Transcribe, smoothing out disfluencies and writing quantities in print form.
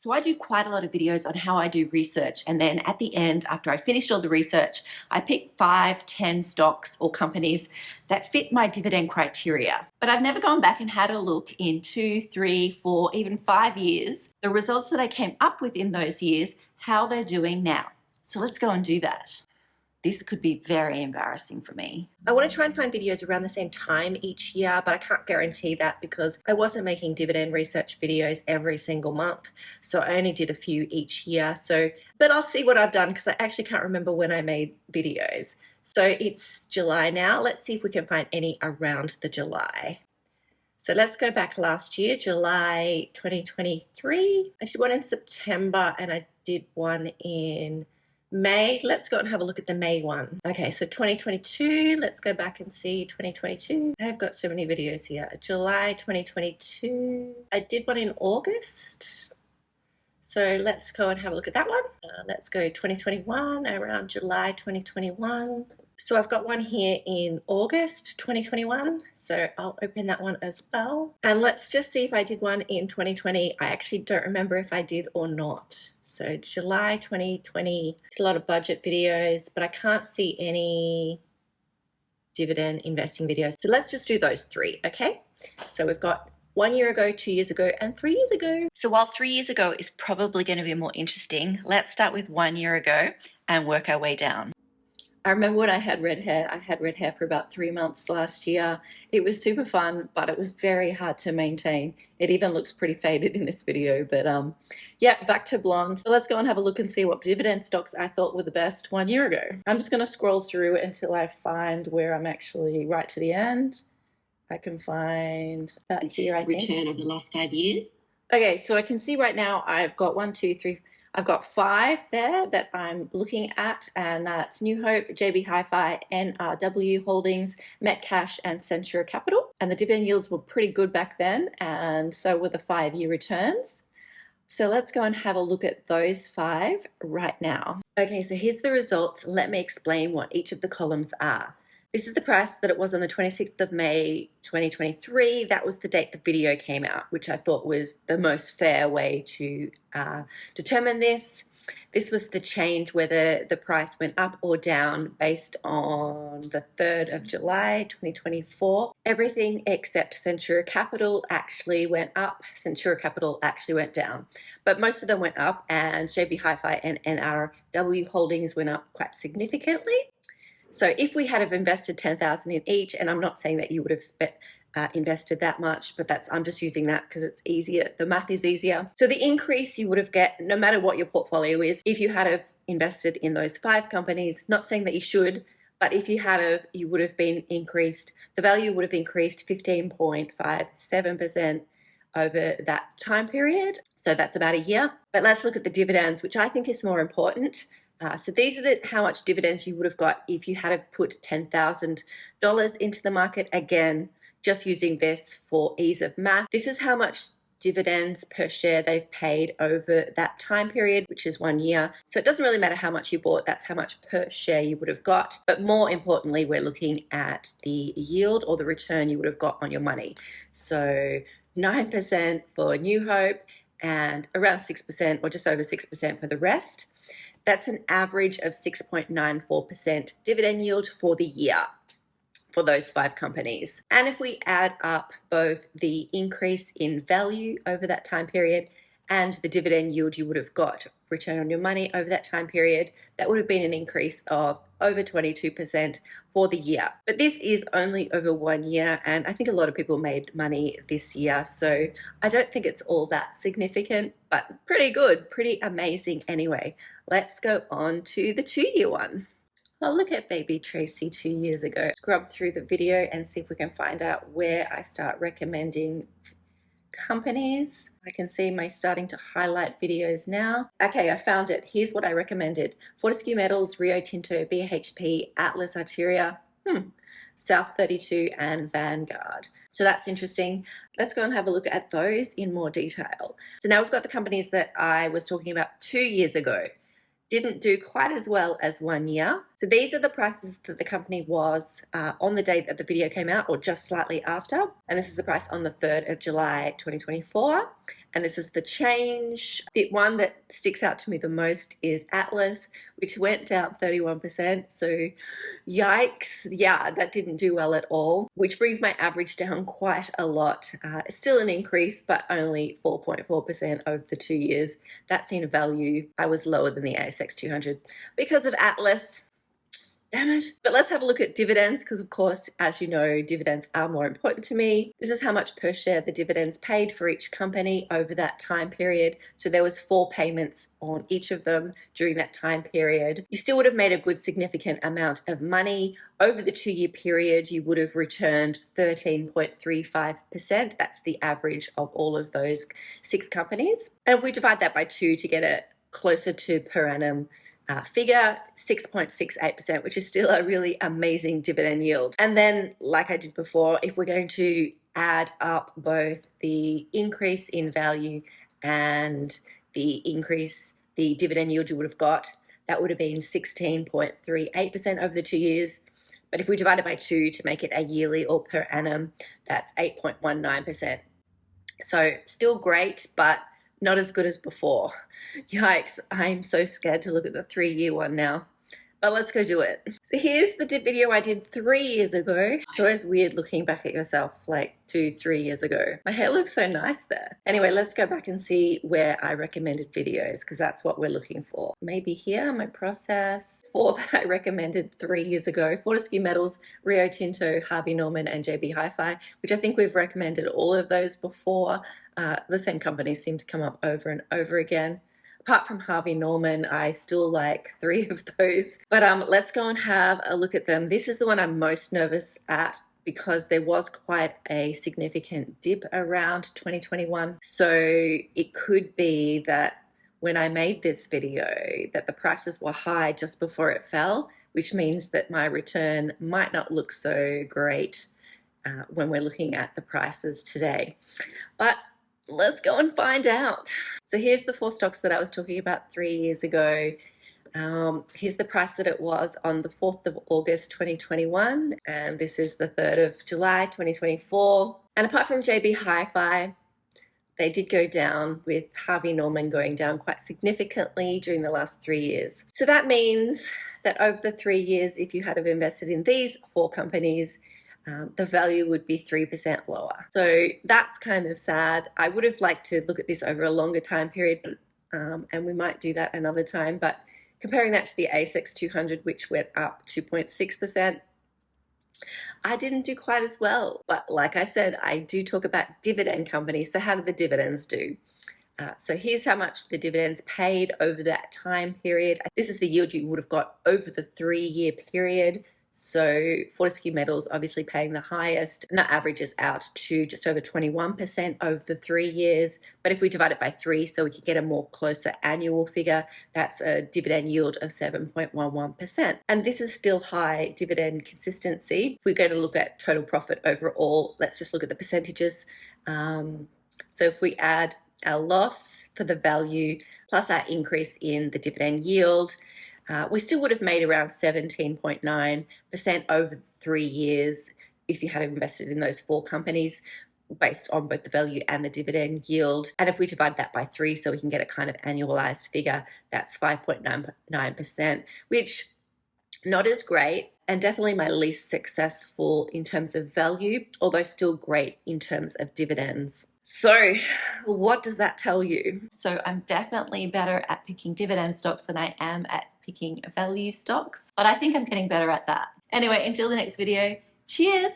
So I do quite a lot of videos on how I do research, and then at the end, after I finished all the research, I pick 5, 10 stocks or companies that fit my dividend criteria. But I've never gone back and had a look in 2, 3, 4, even 5 years, the results that I came up with in those years, how they're doing now. So let's go and do that. This could be very embarrassing for me. I want to try and find videos around the same time each year, but I can't guarantee that because I wasn't making dividend research videos every single month. So I only did a few each year. But I'll see what I've done because I actually can't remember when I made videos. So it's July now. Let's see if we can find any around the July. So let's go back last year, July 2023. I did one in September and I did one in May. Let's go and have a look at the May one. Okay, so 2022, let's go back and see 2022. I've got so many videos here. July 2022. I did one in August. So let's go and have a look at that one. Let's go 2021, around July 2021. So I've got one here in August 2021. So I'll open that one as well. And let's just see if I did one in 2020. I actually don't remember if I did or not. So July 2020, did a lot of budget videos, but I can't see any dividend investing videos. So let's just do those 3, okay? So we've got 1 year ago, 2 years ago, and 3 years ago. So while 3 years ago is probably going to be more interesting, let's start with 1 year ago and work our way down. I remember when I had red hair. I had red hair for about 3 months last year. It was super fun, but it was very hard to maintain. It even looks pretty faded in this video, but yeah, back to blonde. So let's go and have a look and see what dividend stocks I thought were the best 1 year ago. I'm just gonna scroll through until I find where I'm actually right to the end. I can find that here, I think. Return over the last 5 years. Okay, so I can see right now I've got 1, 2, 3, I've got 5 there that I'm looking at, and that's New Hope, JB Hi-Fi, NRW Holdings, Metcash, and Centura Capital. And the dividend yields were pretty good back then, and so were the 5-year returns. So let's go and have a look at those 5 right now. Okay, so here's the results. Let me explain what each of the columns are. This is the price that it was on the 26th of May 2023. That was the date the video came out, which I thought was the most fair way to determine this. This was the change whether the price went up or down based on the 3rd of July 2024. Everything except Centura Capital actually went up. Centura Capital actually went down. But most of them went up, and JB Hi-Fi and NRW Holdings went up quite significantly. So if we had have invested 10,000 in each, and I'm not saying that you would have invested that much, but I'm just using that because it's easier. The math is easier. So the increase you would have get, no matter what your portfolio is, if you had have invested in those 5 companies, not saying that you should, but if you had have, you would have been increased, the value would have increased 15.57% over that time period. So that's about a year. But let's look at the dividends, which I think is more important. So these are how much dividends you would have got if you had have put $10,000 into the market. Again, just using this for ease of math. This is how much dividends per share they've paid over that time period, which is 1 year. So it doesn't really matter how much you bought, that's how much per share you would have got. But more importantly, we're looking at the yield or the return you would have got on your money. So 9% for New Hope and around 6% or just over 6% for the rest. That's an average of 6.94% dividend yield for the year for those 5 companies. And if we add up both the increase in value over that time period and the dividend yield you would have got, return on your money over that time period, that would have been an increase of over 22% for the year. But this is only over 1 year, and I think a lot of people made money this year, so I don't think it's all that significant, but pretty good, pretty amazing anyway. Let's go on to the 2-year one. Well, look at baby Tracey 2 years ago. Scrub through the video and see if we can find out where I start recommending companies. I can see my starting to highlight videos now. Okay, I found it. Here's what I recommended. Fortescue Metals, Rio Tinto, BHP, Atlas Arteria, South 32, and Vanguard. So that's interesting. Let's go and have a look at those in more detail. So now we've got the companies that I was talking about 2 years ago. Didn't do quite as well as 1 year. So these are the prices that the company was on the date that the video came out, or just slightly after. And this is the price on the 3rd of July 2024. And this is the change. The one that sticks out to me the most is Atlas, which went down 31%. So yikes. Yeah, that didn't do well at all, which brings my average down quite a lot. It's still an increase, but only 4.4% over the 2 years. That's in value. I was lower than the ASX 200 because of Atlas. Damn it. But let's have a look at dividends, because of course, as you know, dividends are more important to me. This is how much per share the dividends paid for each company over that time period. So there was 4 payments on each of them during that time period. You still would have made a good significant amount of money. Over the 2-year period, you would have returned 13.35%. That's the average of all of those 6 companies. And if we divide that by 2 to get it closer to per annum figure, 6.68%, which is still a really amazing dividend yield. And then, like I did before, if we're going to add up both the increase in value and the dividend yield you would have got, that would have been 16.38% over the 2 years. But if we divide it by 2 to make it a yearly or per annum, that's 8.19%. So still great, but not as good as before. Yikes, I'm so scared to look at the 3-year one now. But let's go do it. So here's the video I did 3 years ago. It's always weird looking back at yourself like 2-3 years ago. My hair looks so nice there. Anyway, let's go back and see where I recommended videos, because that's what we're looking for. Maybe here, my process. 4 that I recommended 3 years ago: Fortescue Metals, Rio Tinto, Harvey Norman, and JB Hi-Fi, which I think we've recommended all of those before. The same companies seem to come up over and over again. Apart from Harvey Norman, I still like 3 of those. But let's go and have a look at them. This is the one I'm most nervous at, because there was quite a significant dip around 2021. So it could be that when I made this video, that the prices were high just before it fell, which means that my return might not look so great when we're looking at the prices today. But let's go and find out. So here's the 4 stocks that I was talking about 3 years ago. Here's the price that it was on the 4th of August 2021, and this is the 3rd of July 2024. And apart from JB Hi-Fi, they did go down, with Harvey Norman going down quite significantly during the last 3 years. So that means that over the 3 years, if you had have invested in these 4 companies, the value would be 3% lower. So that's kind of sad. I would have liked to look at this over a longer time period, and we might do that another time. But comparing that to the ASX 200, which went up 2.6%, I didn't do quite as well. But like I said, I do talk about dividend companies. So how did the dividends do? So here's how much the dividends paid over that time period. This is the yield you would have got over the 3-year period. So Fortescue Metals obviously paying the highest, and that averages out to just over 21% over the 3 years. But if we divide it by 3 so we can get a more closer annual figure, that's a dividend yield of 7.11%. And this is still high dividend consistency. If we're going to look at total profit overall, let's just look at the percentages. So if we add our loss for the value plus our increase in the dividend yield, we still would have made around 17.9% over the 3 years if you had invested in those 4 companies, based on both the value and the dividend yield. And if we divide that by 3 so we can get a kind of annualized figure, that's 5.99%, which not as great, and definitely my least successful in terms of value, although still great in terms of dividends. So what does that tell you? So I'm definitely better at picking dividend stocks than I am at picking value stocks, but I think I'm getting better at that. Anyway, until the next video, cheers!